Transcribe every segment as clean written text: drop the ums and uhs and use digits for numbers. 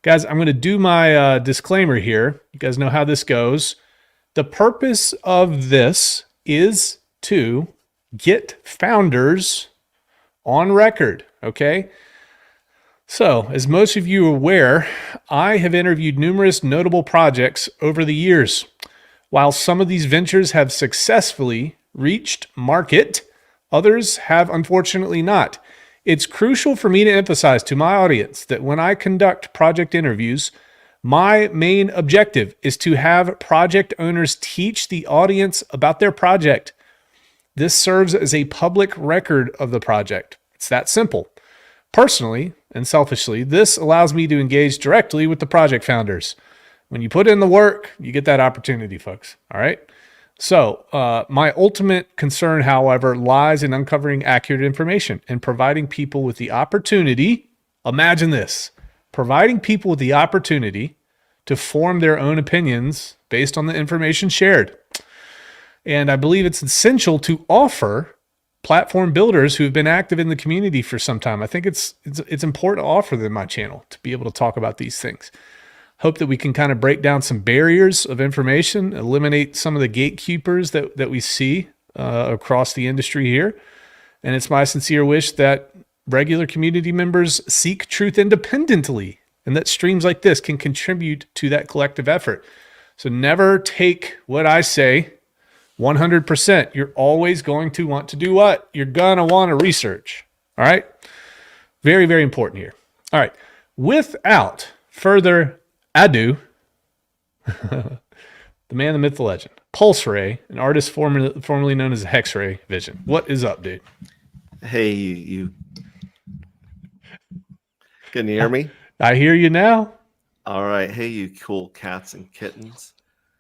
Guys, I'm going to do my disclaimer here. You guys know how this goes. The purpose of this is to get founders on record, okay? So, as most of you are aware, I have interviewed numerous notable projects over the years. While some of these ventures have successfully reached market, others have unfortunately not. It's crucial for me to emphasize to my audience that when I conduct project interviews, my main objective is to have project owners teach the audience about their project. This serves as a public record of the project. It's that simple. Personally and selfishly, this allows me to engage directly with the project founders. When you put in the work, you get that opportunity, folks. All right. So my ultimate concern, however, lies in uncovering accurate information and providing people with the opportunity. Imagine this, providing people with the opportunity to form their own opinions based on the information shared. And I believe it's essential to offer platform builders who have been active in the community for some time. I think it's important to offer them my channel to be able to talk about these things. Hope that we can kind of break down some barriers of information, eliminate some of the gatekeepers that we see across the industry here. And it's my sincere wish that regular community members seek truth independently and that streams like this can contribute to that collective effort. So never take what I say 100%. You're always going to want to do what? You're going to want to research. All right? Very, very important here. All right. Without further ado, the man, the myth, the legend, Pulseray, an artist formerly known as Antigravity. What is up, dude? Hey, you. Can you hear me? I hear you now. All right. Hey, you cool cats and kittens.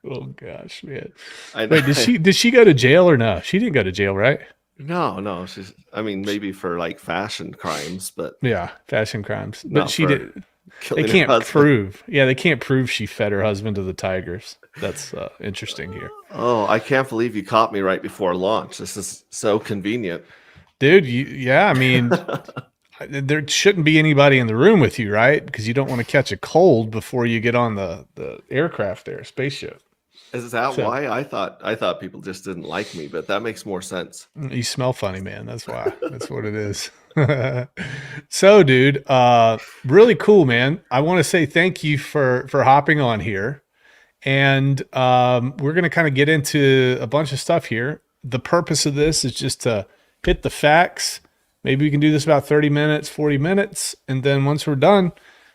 Oh gosh, man. Wait, did she go to jail or no? She didn't go to jail, right? No. Maybe for like fashion crimes, but yeah, fashion crimes. But she did. They killing her can't husband. prove. Yeah, they can't prove she fed her husband to the tigers. That's interesting here. Oh, I can't believe you caught me right before launch. This is so convenient. Dude, I mean, there shouldn't be anybody in the room with you, right? Because you don't want to catch a cold before you get on the aircraft there, spaceship. Is that why? I thought people just didn't like me, but that makes more sense. You smell funny, man. That's why. That's what it is. So, dude, really cool, man. I want to say thank you for hopping on here. And we're going to kind of get into a bunch of stuff here. The purpose of this is just to hit the facts. Maybe we can do this about 30 minutes, 40 minutes. And then once we're done,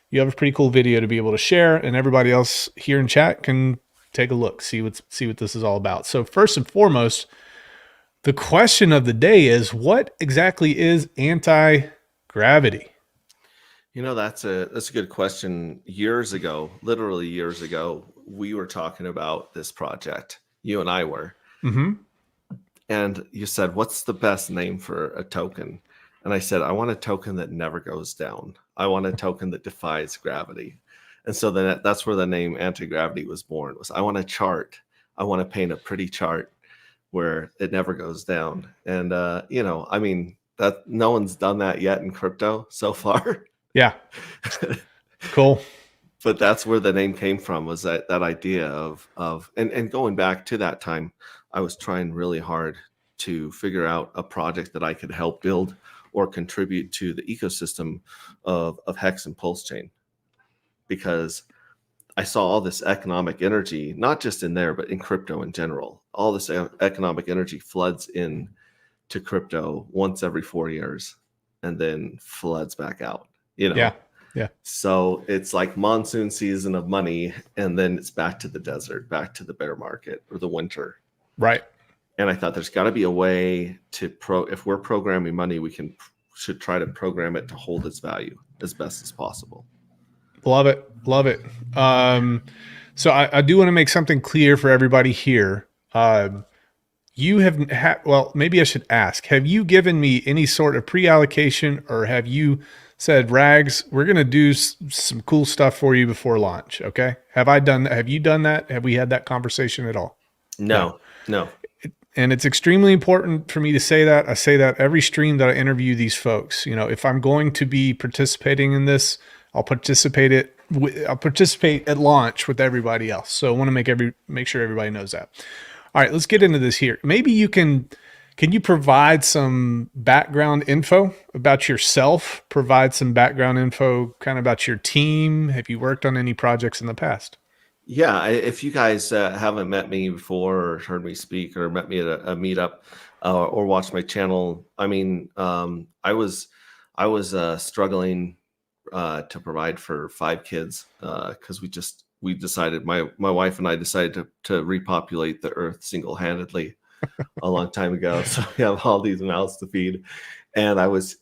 you have a pretty cool video to be able to share. And everybody else here in chat can take a look, see what this is all about. So first and foremost, the question of the day is, what exactly is anti-gravity? You know, that's a good question. Literally years ago, we were talking about this project. You and I were. Mm-hmm. And you said, what's the best name for a token? And I said, I want a token that never goes down. I want a token that defies gravity. And so then that's where the name Antigravity was born. I want a chart. I want to paint a pretty chart where it never goes down. And, that no one's done that yet in crypto so far. Yeah. Cool. But that's where the name came from, was that idea of going back to that time, I was trying really hard to figure out a project that I could help build or contribute to the ecosystem of Hex and Pulse Chain. Because I saw all this economic energy, not just in there, but in crypto in general. All this economic energy floods in to crypto once every 4 years and then floods back out, Yeah. So it's like monsoon season of money, and then it's back to the desert, back to the bear market or the winter. Right. And I thought there's got to be a way to if we're programming money, should try to program it to hold its value as best as possible. Love it. So I do want to make something clear for everybody here. You have maybe I should ask, have you given me any sort of pre-allocation, or have you said, Rags, we're going to do some cool stuff for you before launch? Okay. Have I done that? Have you done that? Have we had that conversation at all? No. And it's extremely important for me to say that. I say that every stream that I interview these folks. If I'm going to be participating in this, I'll participate I'll participate at launch with everybody else. So I want to make sure everybody knows that. All right, let's get into this here. Maybe can you provide some background info about yourself? Provide some background info kind of about your team. Have you worked on any projects in the past? Yeah, if you guys haven't met me before or heard me speak or met me at a meetup or watched my channel, I mean, I was struggling to provide for 5 kids because we decided my wife and I decided to repopulate the earth single-handedly a long time ago. So we have all these mouths to feed. And I was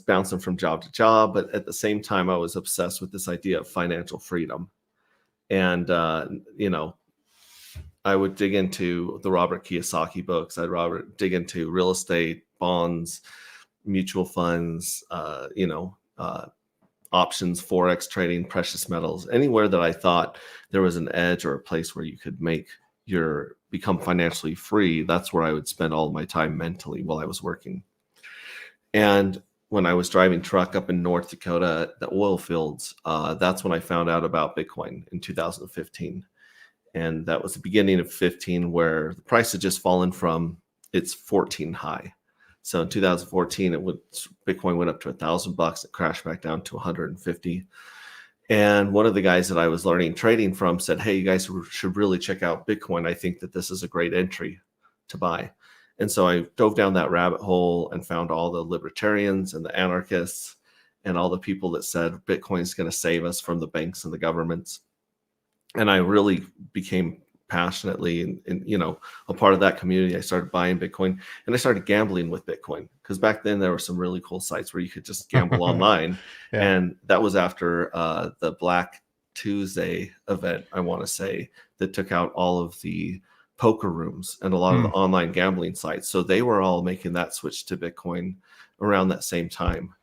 bouncing from job to job, but at the same time, I was obsessed with this idea of financial freedom. And I would dig into the Robert Kiyosaki books. Dig into real estate, bonds, mutual funds, options, forex trading, precious metals, anywhere that I thought there was an edge or a place where you could become financially free. That's where I would spend all of my time mentally while I was working. And when I was driving truck up in North Dakota, the oil fields, that's when I found out about Bitcoin in 2015. And that was the beginning of 15, where the price had just fallen from its 14 high. So in 2014, Bitcoin went up to $1,000. It crashed back down to 150. And one of the guys that I was learning trading from said, "Hey, you guys should really check out Bitcoin. I think that this is a great entry to buy." And so I dove down that rabbit hole and found all the libertarians and the anarchists and all the people that said Bitcoin is going to save us from the banks and the governments. And I really became passionately and a part of that community. I started buying Bitcoin and I started gambling with Bitcoin because back then there were some really cool sites where you could just gamble online. Yeah. And that was after the Black Tuesday event, I want to say, that took out all of the poker rooms and a lot of the online gambling sites. So they were all making that switch to Bitcoin around that same time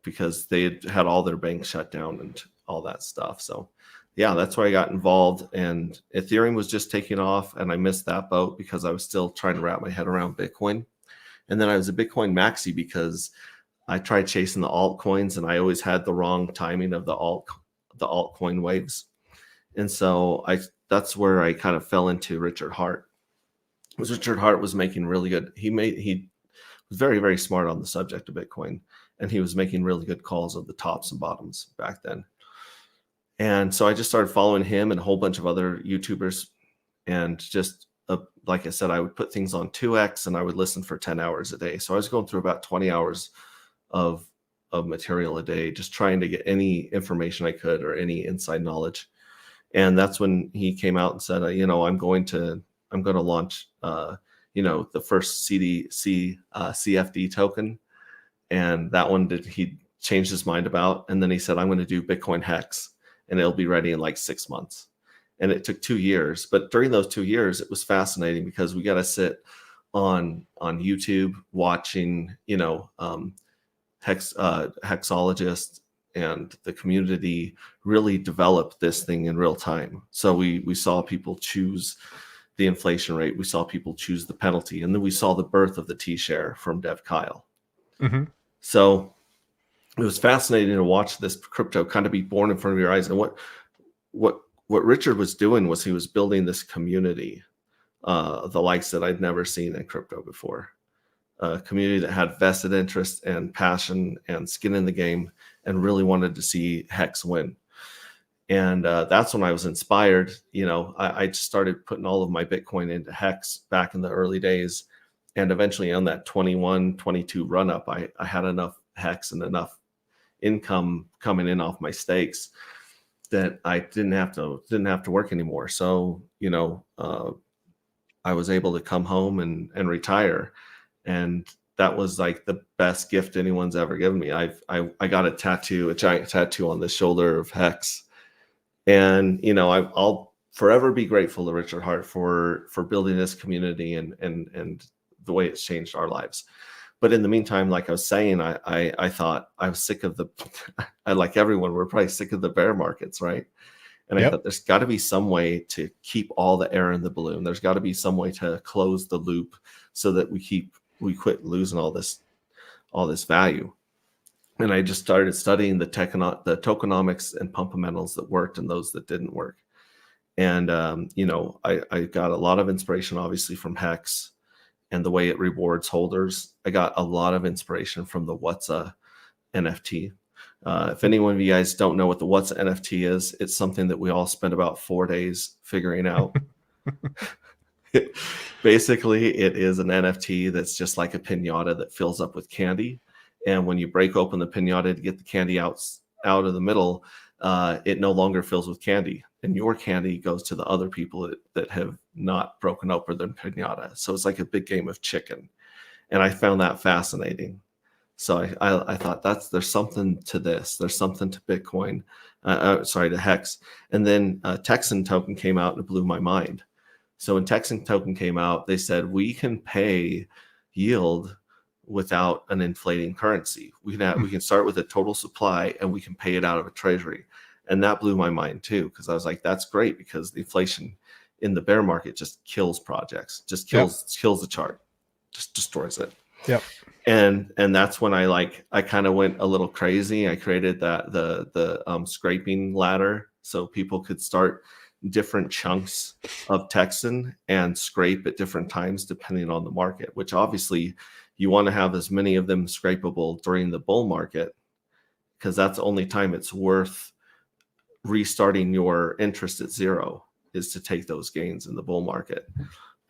because they had all their banks shut down and all that stuff. So yeah, that's where I got involved, and Ethereum was just taking off, and I missed that boat because I was still trying to wrap my head around Bitcoin. And then I was a Bitcoin maxi because I tried chasing the altcoins, and I always had the wrong timing of the altcoin waves. And so that's where I kind of fell into Richard Hart. Because Richard Hart was making really good. He was very, very smart on the subject of Bitcoin, and he was making really good calls of the tops and bottoms back then. And so I just started following him and a whole bunch of other YouTubers. And just like I said, I would put things on 2x and I would listen for 10 hours a day. So I was going through about 20 hours of material a day, just trying to get any information I could or any inside knowledge. And that's when he came out and said, I'm going to launch, the first CFD token. And that one he changed his mind about. And then he said, I'm going to do Bitcoin Hex, and it'll be ready in like 6 months. And it took 2 years. But during those 2 years, it was fascinating because we got to sit on YouTube watching, hexologists and the community really develop this thing in real time. So we saw people choose the inflation rate. We saw people choose the penalty. And then we saw the birth of the T-share from Dev Kyle. Mm-hmm. So it was fascinating to watch this crypto kind of be born in front of your eyes. And what Richard was doing was he was building this community, the likes that I'd never seen in crypto before. A community that had vested interest and passion and skin in the game and really wanted to see Hex win. And that's when I was inspired. I just started putting all of my Bitcoin into Hex back in the early days. And eventually on that 21, 22 run up, I had enough Hex and enough income coming in off my stakes that I didn't have to work anymore. So, I was able to come home and retire. And that was like the best gift anyone's ever given me. I got a giant tattoo on the shoulder of Hex. And, I'll forever be grateful to Richard Hart for building this community and the way it's changed our lives. But in the meantime, like I was saying, I thought I was sick of like everyone, we're probably sick of the bear markets, right? And I thought there's got to be some way to keep all the air in the balloon. There's got to be some way to close the loop so that we quit losing all this value. And I just started studying the tokenomics and fundamentals that worked and those that didn't work. And I got a lot of inspiration, obviously, from Hex and the way it rewards holders. I got a lot of inspiration from the What's a NFT. If anyone of you guys don't know what the What's a NFT is, it's something that we all spent about 4 days figuring out. Basically, it is an NFT that's just like a pinata that fills up with candy. And when you break open the pinata to get the candy out of the middle, it no longer fills with candy. And your candy goes to the other people that have not broken open their pinata. So it's like a big game of chicken. And I found that fascinating. So I thought there's something to this. There's something to Bitcoin. To Hex. And then Texan token came out and it blew my mind. So when Texan token came out, they said we can pay yield without an inflating currency. We can start with a total supply and we can pay it out of a treasury. And that blew my mind too, because I was like, that's great, because the inflation in the bear market just kills projects, just kills the chart, just destroys it. Yep. And that's when I kind of went a little crazy. I created the scraping ladder so people could start different chunks of Texan and scrape at different times depending on the market, which obviously you want to have as many of them scrapable during the bull market, because that's the only time it's worth restarting your interest at zero, is to take those gains in the bull market.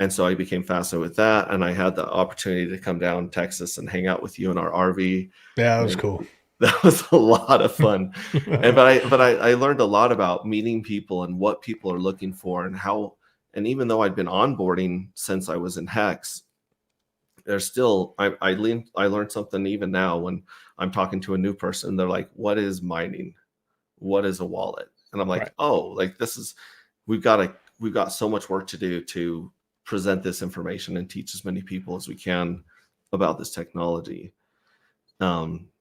And so I became fascinated with that, and I had the opportunity to come down to Texas and hang out with you in our RV. Yeah, that was cool. That was a lot of fun. But I learned a lot about meeting people and what people are looking for and how. And even though I'd been onboarding since I was in Hex, there's still I learned something even now when I'm talking to a new person. They're like, "What is mining? What is a wallet?" And I'm like, right. "Oh, like we've got so much work to do to present this information and teach as many people as we can about this technology."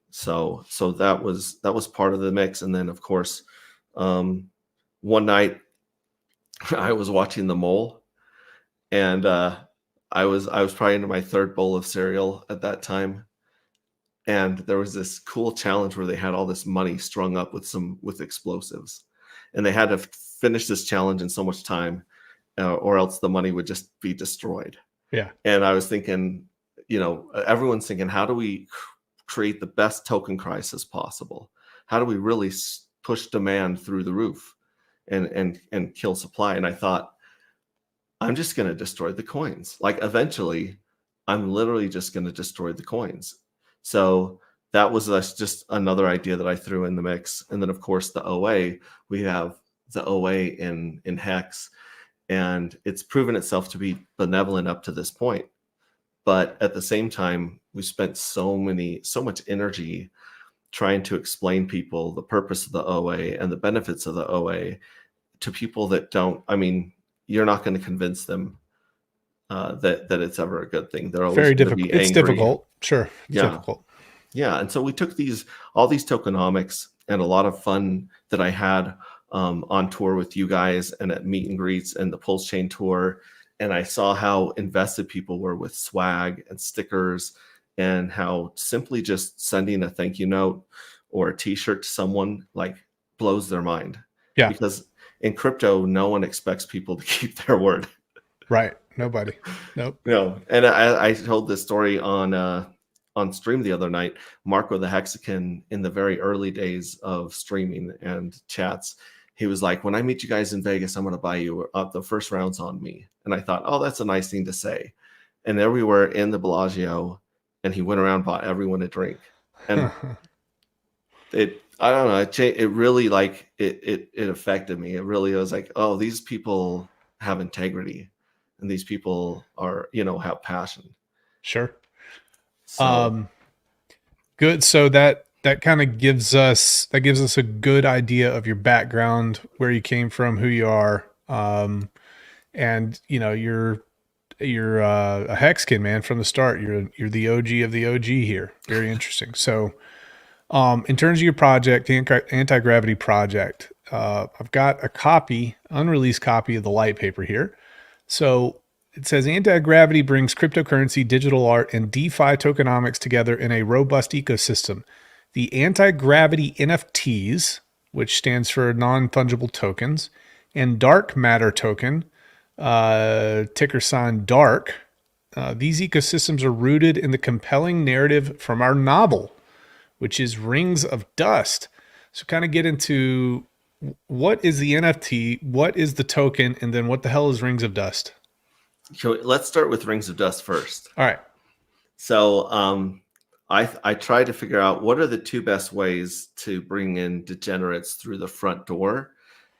So that was part of the mix. And then of course, one night I was watching The Mole, and I was probably into my third bowl of cereal at that time. And there was this cool challenge where they had all this money strung up with explosives, and they had to finish this challenge in so much time, or else the money would just be destroyed. Yeah. And I was thinking, everyone's thinking, how do we create the best token crisis possible? How do we really push demand through the roof and kill supply? And I thought, I'm just going to destroy the coins. Like, eventually, I'm literally just going to destroy the coins. So that was just another idea that I threw in the mix. And then, of course, the OA. We have the OA in Hex, and it's proven itself to be benevolent up to this point. But at the same time, we spent so much energy trying to explain people the purpose of the OA and the benefits of the OA to people that don't. I mean, you're not going to convince them that it's ever a good thing. They're always very difficult. It's difficult. Sure. It's difficult. Yeah. And so we took all these tokenomics and a lot of fun that I had on tour with you guys and at meet and greets and the Pulse Chain tour. And I saw how invested people were with swag and stickers, and how simply just sending a thank you note or a t-shirt to someone blows their mind. Yeah. Because in crypto, no one expects people to keep their word. Right. Nobody. Nope. No. And I told this story on stream the other night. Marco the Hexagon, in the very early days of streaming and chats, he was like, when I meet you guys in Vegas, I'm going to buy you the first round's on me. And I thought, oh, that's a nice thing to say. And there we were in the Bellagio, and he went around, bought everyone a drink. And I don't know, it really it affected me. It really was like, oh, these people have integrity, and these people are, have passion. Sure. So. Good. So that kind of gives us a good idea of your background, where you came from, who you are. And you're a Hexkin, man, from the start. You're the OG of the OG here. Very interesting. So, in terms of your project, the Antigravity project, I've got a unreleased copy of the light paper here. So it says Antigravity brings cryptocurrency, digital art, and DeFi tokenomics together in a robust ecosystem. the Antigravity NFTs, which stands for non-fungible tokens, and dark matter token, ticker sign DARK. These ecosystems are rooted in the compelling narrative from our novel, which is Rings of Dust. So kind of get into what is the NFT, what is the token, and then what the hell is Rings of Dust? So let's start with Rings of Dust first. All right. So I tried to figure out what are the two best ways to bring in degenerates through the front door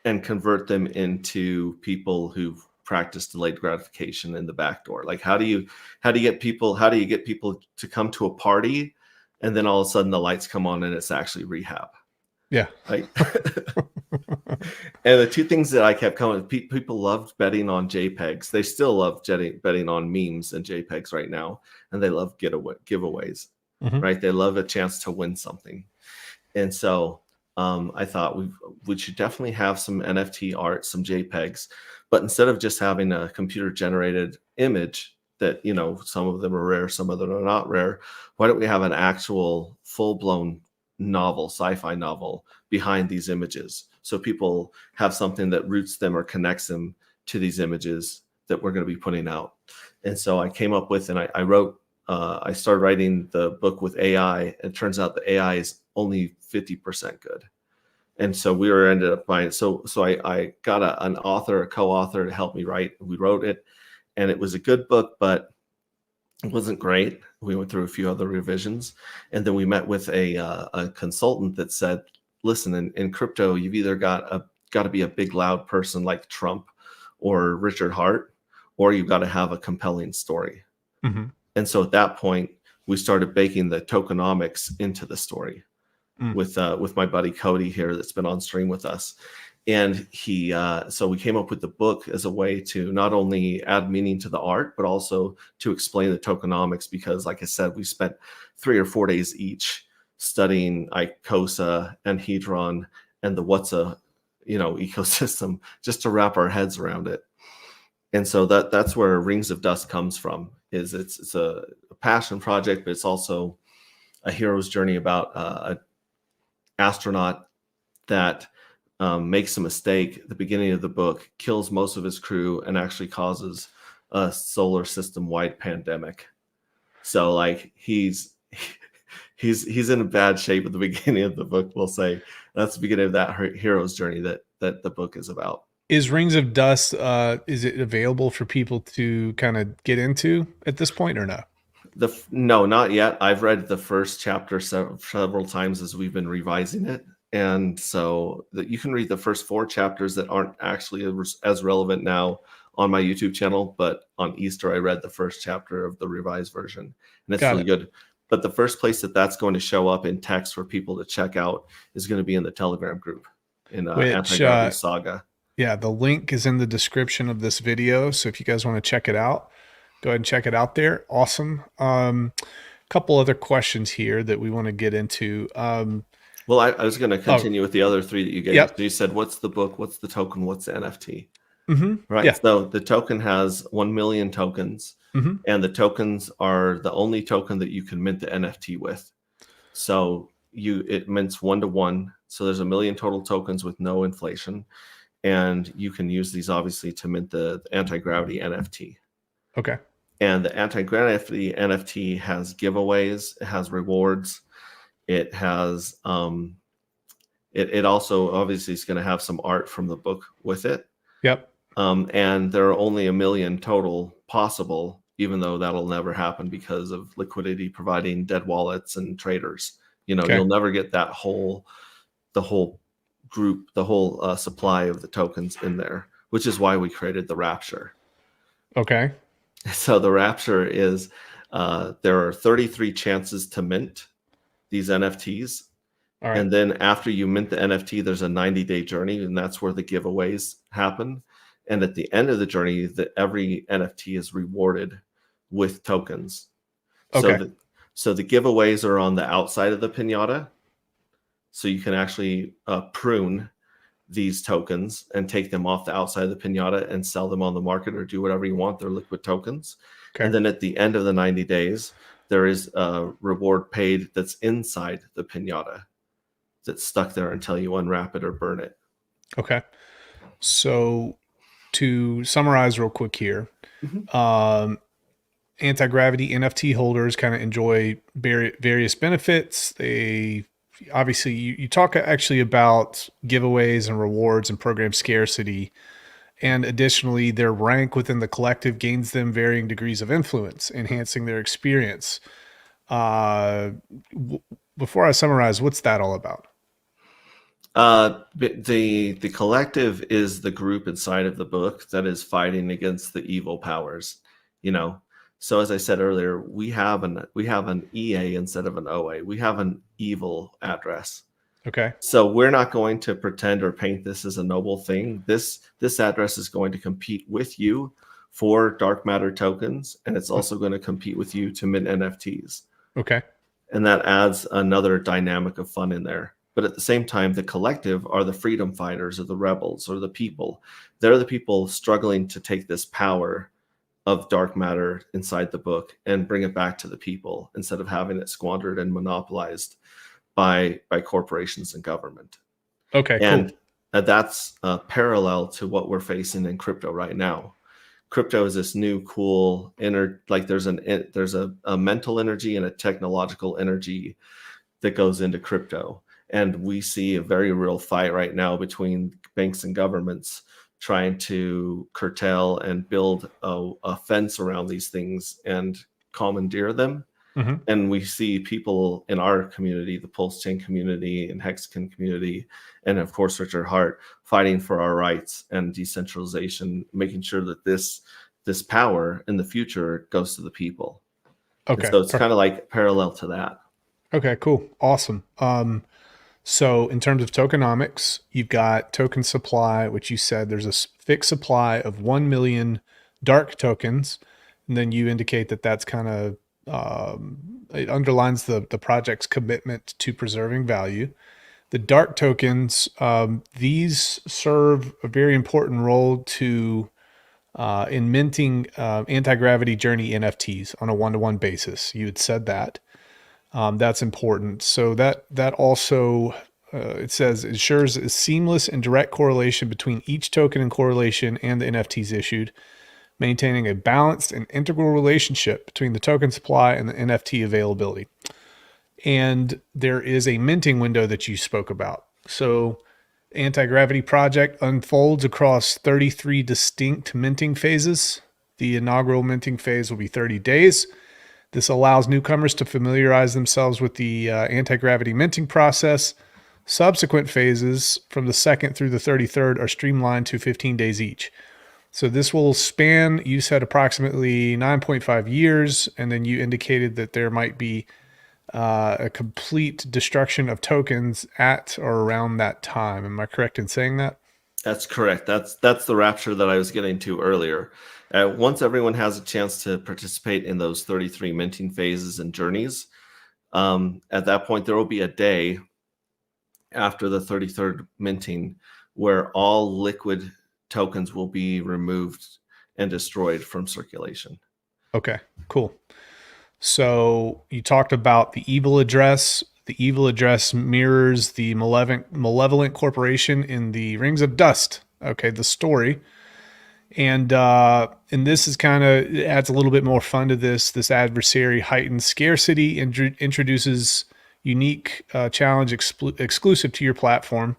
and convert them into people who've practiced delayed gratification in the back door. Like how do you get people to come to a party and then all of a sudden the lights come on and it's actually rehab. Yeah. Right. And the two things that I kept coming, people loved betting on JPEGs. They still love betting on memes and JPEGs right now. And they love giveaways, right? They love a chance to win something. And so I thought we should definitely have some NFT art, some JPEGs, but instead of just having a computer generated image that, you know, some of them are rare, some of them are not rare, why don't we have an actual full blown novel, sci-fi novel behind these images? So people have something that roots them or connects them to these images that we're going to be putting out. And so I came up with, and I started writing the book with AI. It turns out the AI is only 50% good. And so we ended up buying. So I got a co-author to help me write. We wrote it and it was a good book, but it wasn't great. We went through a few other revisions, and then we met with a consultant that said, listen, in crypto, you've either got to be a big, loud person like Trump or Richard Hart, or you've got to have a compelling story. And so at that point, we started baking the tokenomics into the story with my buddy Cody here that's been on stream with us. And so we came up with the book as a way to not only add meaning to the art, but also to explain the tokenomics, because like I said, we spent 3 or 4 days each studying Icosa and Hedron and the WhatsApp, ecosystem, just to wrap our heads around it. And so that's where Rings of Dust comes from. It's a passion project, but it's also a hero's journey about an astronaut that makes a mistake at the beginning of the book, kills most of his crew, and actually causes a solar system-wide pandemic. So like he's in a bad shape at the beginning of the book, we'll say. That's the beginning of that hero's journey that the book is about. Is Rings of Dust, is it available for people to kind of get into at this point or no? No, not yet. I've read the first chapter several times as we've been revising it. And so you can read the first 4 chapters that aren't actually as relevant now on my YouTube channel. But on Easter, I read the first chapter of the revised version, and it's really good. But the first place that's going to show up in text for people to check out is going to be in the Telegram group in Antigravity Saga. Yeah, the link is in the description of this video. So if you guys want to check it out, go ahead and check it out there. Awesome. Couple other questions here that we want to get into. Well, I was going to continue with the other 3 that you gave. Yep. So you said, what's the book? What's the token? What's the NFT? Right. Yeah. So the token has 1 million tokens, and the tokens are the only token that you can mint the NFT with. So it mints 1-to-1. So there's 1 million total tokens with no inflation. And you can use these obviously to mint the Antigravity NFT. Okay. And the Antigravity NFT has giveaways, it has rewards, it has it also obviously is going to have some art from the book with it. Yep. And there are only 1 million total possible, even though that'll never happen because of liquidity providing dead wallets and traders. You'll never get the whole group, the whole supply of the tokens in there, which is why we created the Rapture. Okay. So the Rapture is there are 33 chances to mint these NFTs. All right. And then after you mint the NFT, there's a 90-day journey, and that's where the giveaways happen. And at the end of the journey, every NFT is rewarded with tokens. Okay. So the giveaways are on the outside of the piñata. So you can actually prune these tokens and take them off the outside of the piñata and sell them on the market or do whatever you want. They're liquid tokens. Okay. And then at the end of the 90 days, there is a reward paid that's inside the pinata that's stuck there until you unwrap it or burn it. Okay. So to summarize real quick here, Mhm. anti-gravity NFT holders kind of enjoy various benefits. They obviously you talk actually about giveaways and rewards and program scarcity. And additionally, their rank within the collective gains them varying degrees of influence, enhancing their experience. Uh, Before I summarize, what's that all about? The collective is the group inside of the book that is fighting against the evil powers. You know, so as I said earlier, we have an EA instead of an OA. We have an evil address. Okay. So we're not going to pretend or paint this as a noble thing. This address is going to compete with you for dark matter tokens, and it's also going to compete with you to mint NFTs. Okay. And that adds another dynamic of fun in there. But at the same time, the collective are the freedom fighters or the rebels or the people. They're the people struggling to take this power of dark matter inside the book and bring it back to the people instead of having it squandered and monopolized by corporations and government. Okay. Cool. And that's parallel to what we're facing in crypto right now. Crypto is this new cool inner, like there's a mental energy and a technological energy that goes into crypto. And we see a very real fight right now between banks and governments trying to curtail and build a fence around these things and commandeer them. Mm-hmm. And we see people in our community, the Pulse Chain community and Hexagon community, and of course Richard Hart, fighting for our rights and decentralization, making sure that this power in the future goes to the people. And Okay. so it's kind of like parallel to that. Okay. Cool. Awesome. So in terms of tokenomics, you've got token supply, which you said there's a fixed supply of 1 million dark tokens. And then you indicate that that's kind of, it underlines the project's commitment to preserving value. The dark tokens, these serve a very important role to in minting anti-gravity journey NFTs on a one-to-one basis. You had said that. That's important. So that also it says ensures a seamless and direct correlation between each token and correlation and the NFTs issued, maintaining a balanced and integral relationship between the token supply and the NFT availability. And there is a minting window that you spoke about. So Anti-Gravity project unfolds across 33 distinct minting phases. The inaugural minting phase will be 30 days. This allows newcomers to familiarize themselves with the anti-gravity minting process. Subsequent phases from the 2nd through the 33rd are streamlined to 15 days each. So this will span, you said, approximately 9.5 years, and then you indicated that there might be a complete destruction of tokens at or around that time. Am I correct in saying that? That's correct. That's the rapture that I was getting to earlier. Once everyone has a chance to participate in those 33 minting phases and journeys, at that point there will be a day after the 33rd minting where all liquid tokens will be removed and destroyed from circulation. Okay, cool. So you talked about the evil address. The evil address mirrors the malevolent corporation in the Rings of Dust. Okay, the story. And this is kind of adds a little bit more fun to this. This adversary heightens scarcity and introduces unique challenge exclusive to your platform.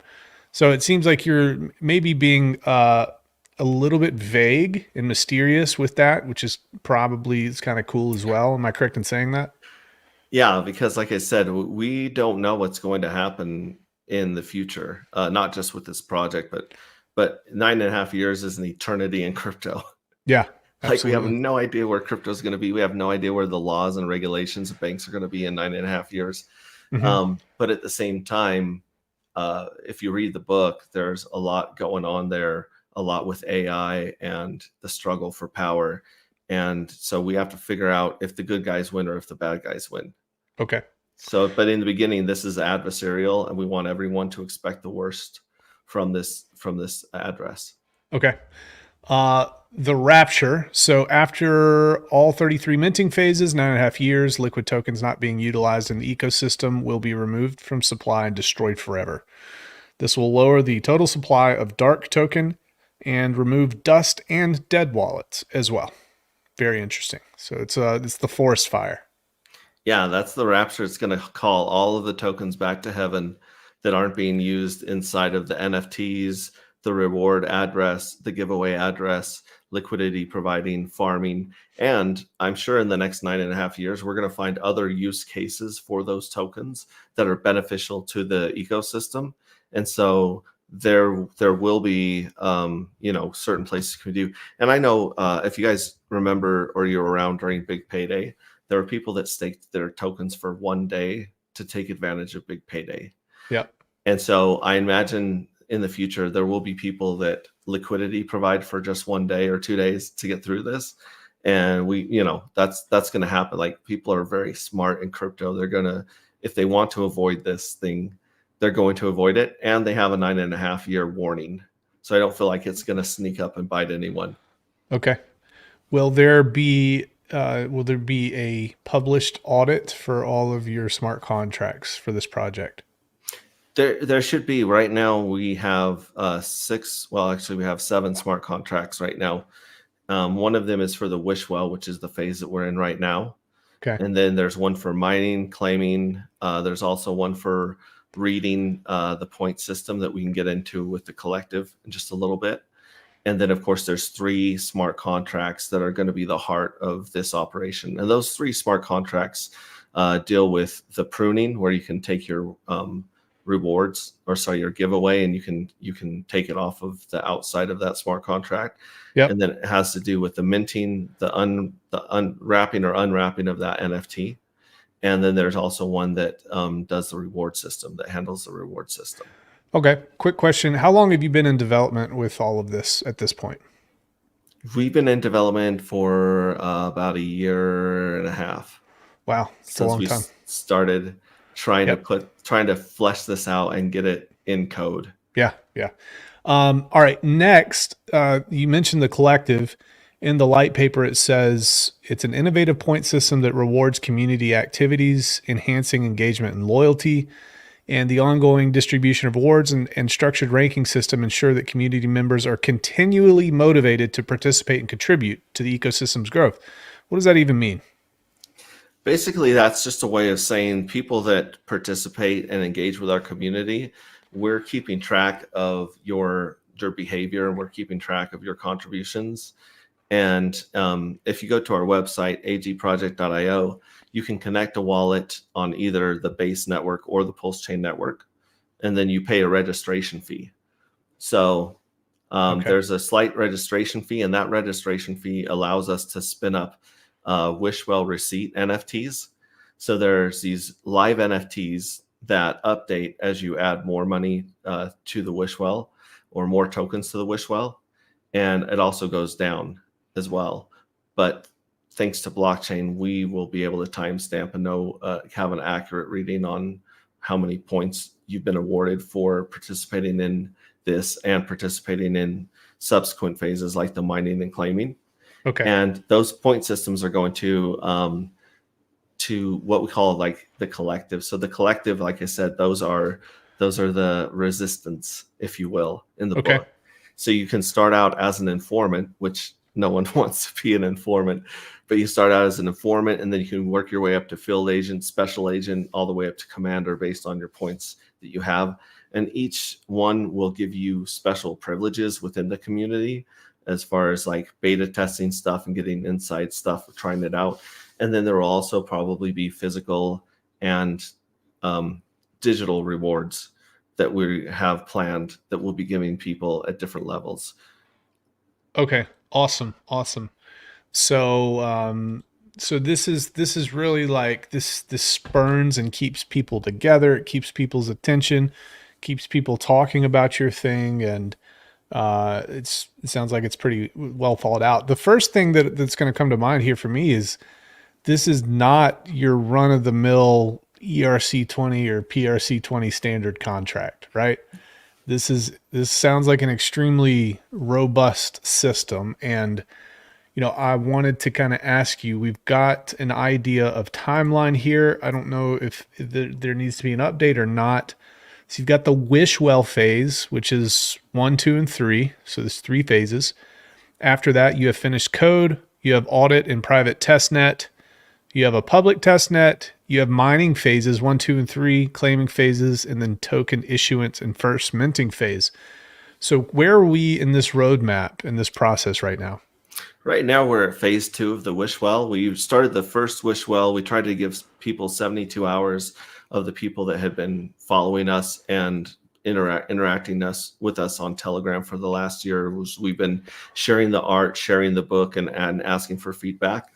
So it seems like you're maybe being a little bit vague and mysterious with that, which is probably it's kind of cool as well. Am I correct in saying that? Yeah, because like I said, we don't know what's going to happen in the future, not just with this project, but 9.5 years is an eternity in crypto. Yeah, Like we have absolutely. no idea where crypto is going to be. We have no idea where the laws and regulations of banks are going to be in 9.5 years. Mhm. But at the same time, if you read the book, there's a lot going on there, a lot with AI and the struggle for power. And so we have to figure out if the good guys win or if the bad guys win. Okay. So, but in the beginning, this is adversarial, and we want everyone to expect the worst from this address. Okay. the rapture. So after all 33 minting phases, 9.5 years, liquid tokens not being utilized in the ecosystem will be removed from supply and destroyed forever. This will lower the total supply of dark token and remove dust and dead wallets as well. Very interesting. So it's the forest fire. Yeah, that's the rapture. It's going to call all of the tokens back to heaven that aren't being used inside of the NFTs, the reward address, the giveaway address, liquidity providing, farming. And I'm sure in the next 9.5 years, we're going to find other use cases for those tokens that are beneficial to the ecosystem. And so there will be, certain places you can do. And I know if you guys remember or you're around during Big Payday, there are people that staked their tokens for one day to take advantage of Big Payday. Yep. And so I imagine in the future, there will be people that liquidity provide for just 1 day or 2 days to get through this. And that's going to happen. Like, people are very smart in crypto. They're going to, if they want to avoid this thing, they're going to avoid it. And they have a 9.5 year warning. So I don't feel like it's going to sneak up and bite anyone. Okay. Will there be a published audit for all of your smart contracts for this project? There should be. Right now we have 6. Well, actually we have 7 smart contracts right now. One of them is for the Wishwell, which is the phase that we're in right now. Okay. And then there's one for mining, claiming. There's also one for reading the point system that we can get into with the collective in just a little bit. And then, of course, there's 3 smart contracts that are going to be the heart of this operation. And those 3 smart contracts deal with the pruning, where you can take your your giveaway, and you can take it off of the outside of that smart contract. Yep. And then it has to do with the minting, the unwrapping or unwrapping of that NFT. And then there's also one that does the reward system, that handles the reward system. Okay. Quick question. How long have you been in development with all of this at this point? We've been in development for about 1.5 years. Wow. It's a long time. Started trying to flesh this out and get it in code. Yeah. Yeah. All right. Next, you mentioned the collective. In the light paper, it says it's an innovative point system that rewards community activities, enhancing engagement and loyalty. And the ongoing distribution of awards and structured ranking system ensure that community members are continually motivated to participate and contribute to the ecosystem's growth. What does that even mean? Basically, that's just a way of saying people that participate and engage with our community, we're keeping track of your behavior, and we're keeping track of your contributions. And if you go to our website, agproject.io, you can connect a wallet on either the base network or the Pulse Chain network, and then you pay a registration fee. So there's a slight registration fee, and that registration fee allows us to spin up Wishwell receipt NFTs. So there's these live NFTs that update as you add more money to the Wishwell or more tokens to the Wishwell, and it also goes down as well. But thanks to blockchain, we will be able to timestamp and have an accurate reading on how many points you've been awarded for participating in this and participating in subsequent phases like the mining and claiming. Okay. And those point systems are going to what we call like the collective. So the collective, like I said, those are the resistance, if you will, in the book. So you can start out as an informant, which no one wants to be an informant, but you start out as an informant, and then you can work your way up to field agent, special agent, all the way up to commander based on your points that you have. And each one will give you special privileges within the community as far as like beta testing stuff and getting inside stuff, trying it out. And then there will also probably be physical and digital rewards that we have planned that we'll be giving people at different levels. Okay. Awesome. So, so this is really like this spurns and keeps people together. It keeps people's attention, keeps people talking about your thing. And, it sounds like it's pretty well thought out. The first thing that's going to come to mind here for me is this is not your run of the mill ERC20 or PRC20 standard contract, right? This sounds like an extremely robust system, and I wanted to kind of ask you. We've got an idea of timeline here. I don't know if there needs to be an update or not. So you've got the wish well phase, which is 1, 2, and 3. So there's 3 phases. After that, you have finished code, you have audit and private test net, you have a public test net, you have mining phases 1, 2, and 3, claiming phases, and then token issuance and first minting phase. So where are we in this roadmap, in this process right now? Right now, we're at phase 2 of the wish well. We started the first wish well. We tried to give people 72 hours of the people that had been following us and interacting with us on Telegram for the last year. We've been sharing the art, sharing the book, and asking for feedback.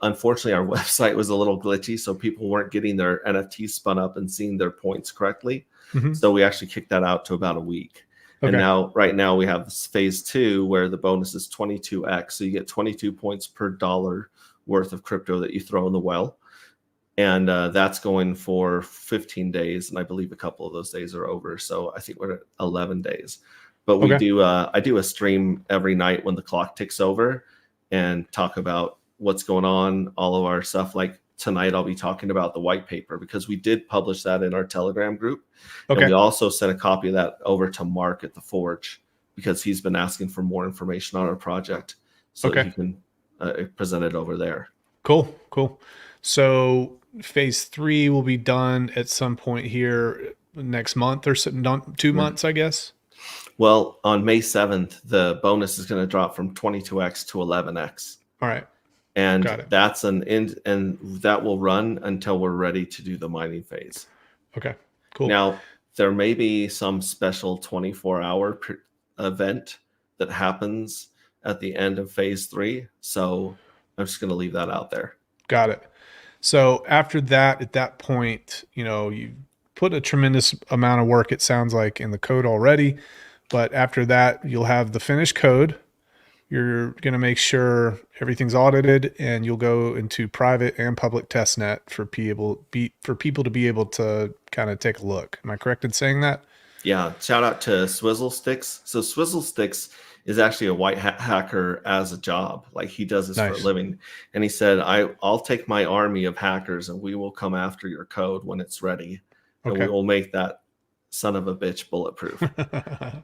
Unfortunately, our website was a little glitchy, so people weren't getting their NFTs spun up and seeing their points correctly. So we actually kicked that out to about a week. And now, right now, we have this phase 2 where the bonus is 22x. So you get 22 points per dollar worth of crypto that you throw in the well. And that's going for 15 days. And I believe a couple of those days are over. So I think we're at 11 days. But we do, I do a stream every night when the clock ticks over and talk about what's going on, all of our stuff. Like tonight, I'll be talking about the white paper because we did publish that in our Telegram group. And we also sent a copy of that over to Mark at the Forge because he's been asking for more information on our project so that he can present it over there. Cool. So phase 3 will be done at some point here next month or 2 months, I guess. Well, on May 7th, the bonus is going to drop from 22x to 11x. All right. And that's an end, and that will run until we're ready to do the mining phase. Okay, cool. Now, there may be some special 24-hour event that happens at the end of phase 3. So I'm just going to leave that out there. Got it. So after that, at that point, you put a tremendous amount of work, it sounds like, in the code already. But after that, you'll have the finished code. You're going to make sure everything's audited, and you'll go into private and public testnet for people to be able to kind of take a look. Am I correct in saying that? Yeah. Shout out to Swizzle Sticks. So Swizzle Sticks is actually a white hat hacker as a job. Like he does this for a living. And he said, I'll take my army of hackers and we will come after your code when it's ready. And we will make that son of a bitch bulletproof.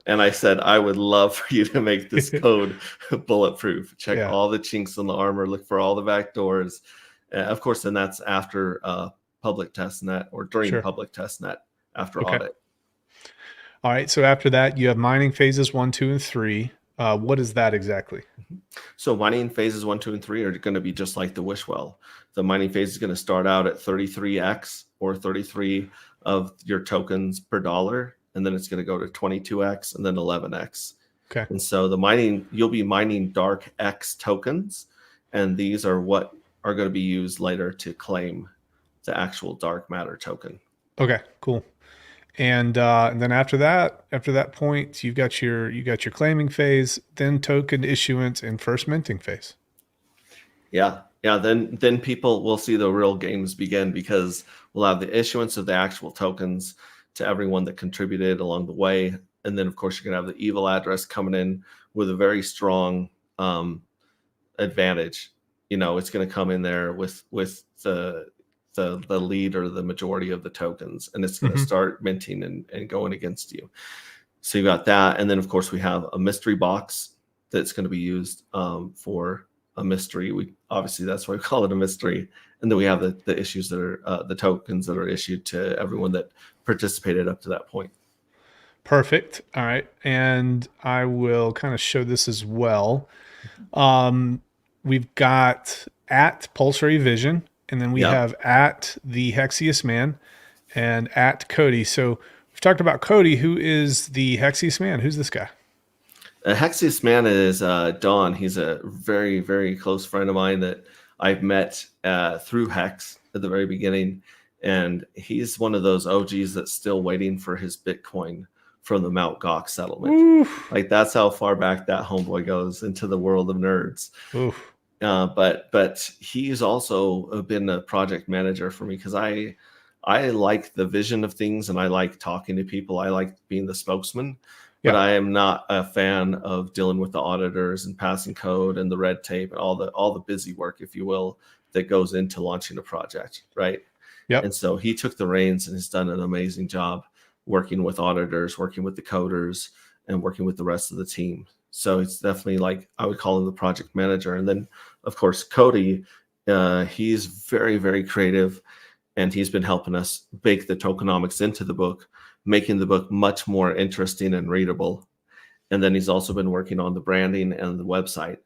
And I said, I would love for you to make this code bulletproof. Check all the chinks in the armor, look for all the back doors. Of course, then that's after public testnet or during public testnet after audit. All right. So after that, you have mining phases 1, 2, and 3. What is that exactly? So mining phases 1, 2, and 3 are going to be just like the wish well. The mining phase is going to start out at 33x or 33 of your tokens per dollar, and then it's going to go to 22x and then 11x. Okay. And so the mining, you'll be mining dark X tokens, and these are what are going to be used later to claim the actual dark matter token. Okay, cool. And then after that point, you've got your claiming phase, then token issuance, and first minting phase. Yeah. Then people will see the real games begin because we'll have the issuance of the actual tokens to everyone that contributed along the way, and then of course you're gonna have the evil address coming in with a very strong advantage. It's gonna come in there with the lead or the majority of the tokens, and it's going to start minting and going against you. So you got that. And then of course we have a mystery box that's going to be used for a mystery. Obviously that's why we call it a mystery. And then we have the issues that are the tokens that are issued to everyone that participated up to that point. Perfect. All right. And I will kind of show this as well. We've got at Pulserayvision, and then we have at the Hexius Man and at Cody. So we've talked about Cody. Who is the Hexius Man? Who's this guy? Hexius Man is Don. He's a very, very close friend of mine that I've met through Hex at the very beginning. And he's one of those OGs that's still waiting for his Bitcoin from the Mt. Gox settlement. Oof. Like that's how far back that homeboy goes into the world of nerds. Oof. But he's also been a project manager for me because I I like the vision of things, and I like talking to people. I like being the spokesman, but Yeah. I am not a fan of dealing with the auditors and passing code and the red tape and all the busy work, if you will, that goes into launching a project, right? Yep. And so he took the reins and has done an amazing job working with auditors, working with the coders, and working with the rest of the team. So it's definitely like, I would call him the project manager. And then, of course, Cody, he's very, very creative, and he's been helping us bake the tokenomics into the book, making the book much more interesting and readable. And then he's also been working on the branding and the website.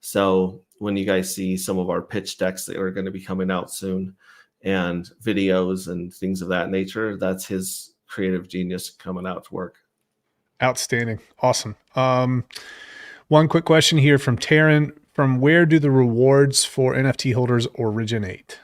So when you guys see some of our pitch decks that are going to be coming out soon, and videos and things of that nature, that's his creative genius coming out to work. Outstanding. Awesome. One quick question here from Taryn. From where do the rewards for NFT holders originate?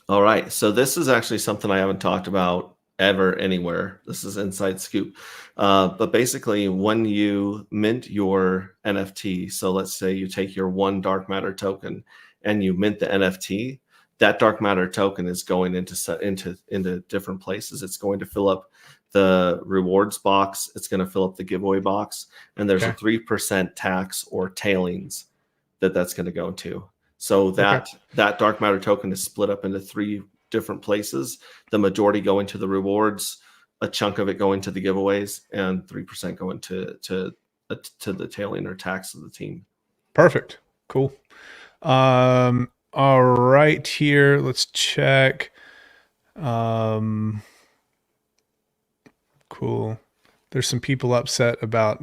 All right. So this is actually something I haven't talked about ever anywhere. This is inside scoop. But basically, when you mint your NFT, so let's say you take your one dark matter token and you mint the NFT, that dark matter token is going into different places. It's going to fill up the rewards box. It's going to fill up the giveaway box, and there's a 3% tax or tailings that's going to go into. So that dark matter token is split up into 3 different places. The majority go into the rewards, a chunk of it go into the giveaways, and 3% go into the tailing or tax of the team. Perfect. Cool. All right, here, let's check. Cool. There's some people upset about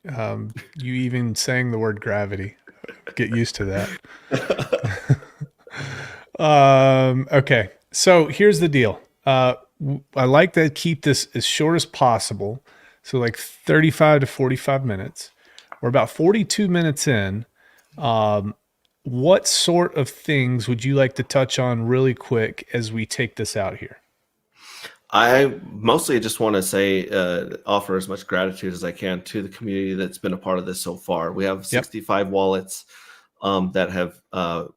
you even saying the word gravity. Get used to that. Okay. So here's the deal. I like to keep this as short as possible. So like 35 to 45 minutes. We're about 42 minutes in. What sort of things would you like to touch on really quick as we take this out here? I mostly just want to say, offer as much gratitude as I can to the community that's been a part of this so far. We have 65 wallets that have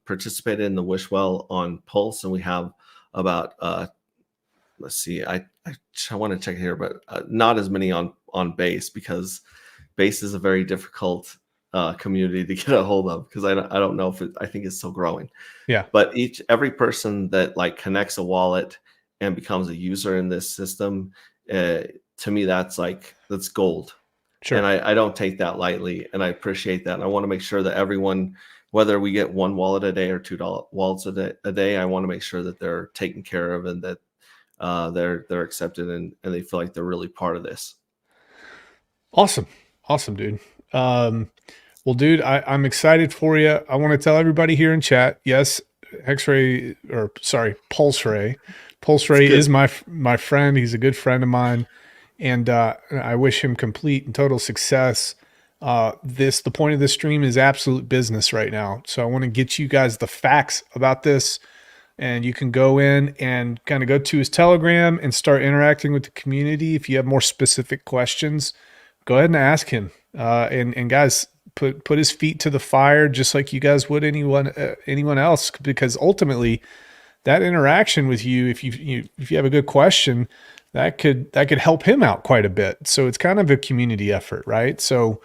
participated in the Wishwell on Pulse, and we have about, let's see, I want to check here, but not as many on Base, because Base is a very difficult community to get a hold of, because I don't know if I think it's still growing. Yeah. But every person that like connects a wallet and becomes a user in this system, to me, that's gold. Sure. And I don't take that lightly, and I appreciate that. And I want to make sure that everyone, whether we get 1 wallet a day or 2 wallets a day, I want to make sure that they're taken care of, and that they're accepted, and they feel like they're really part of this. Awesome, dude. Well, dude, I'm excited for you. I want to tell everybody here in chat, yes, Pulseray. Pulseray is my friend. He's a good friend of mine, and I wish him complete and total success. The point of this stream is absolute business right now. So I want to get you guys the facts about this, and you can go in and kind of go to his Telegram and start interacting with the community. If you have more specific questions, go ahead and ask him. And guys, put his feet to the fire, just like you guys would anyone else, because ultimately that interaction with you, if you have a good question, that could help him out quite a bit. So it's kind of a community effort, right? So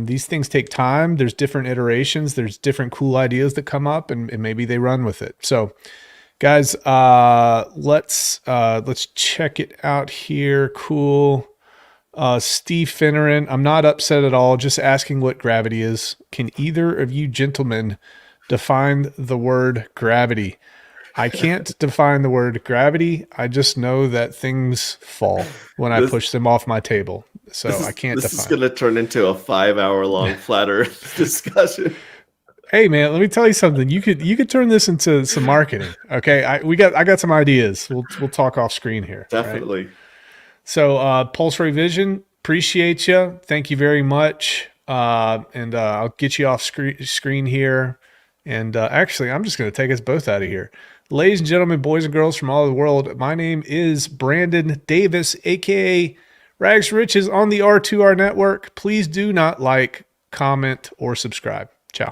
these things take time. There's different iterations. There's different cool ideas that come up, and maybe they run with it. So guys, let's check it out here. Cool. Steve Finneran, I'm not upset at all. Just asking what gravity is. Can either of you gentlemen define the word gravity? I can't define the word gravity. I just know that things fall when I push them off my table. So I can't define. This is going to turn into a 5-hour-long flat Earth discussion. Hey man, let me tell you something. You could turn this into some marketing. Okay, I got some ideas. We'll talk off screen here. Definitely. Right? So Pulserayvision, appreciate you. Thank you very much. And I'll get you off screen here. And actually, I'm just going to take us both out of here. Ladies and gentlemen, boys and girls from all over the world, my name is Brandon Davis, a.k.a. Rags Riches on the R2R network. Please do not like, comment, or subscribe. Ciao.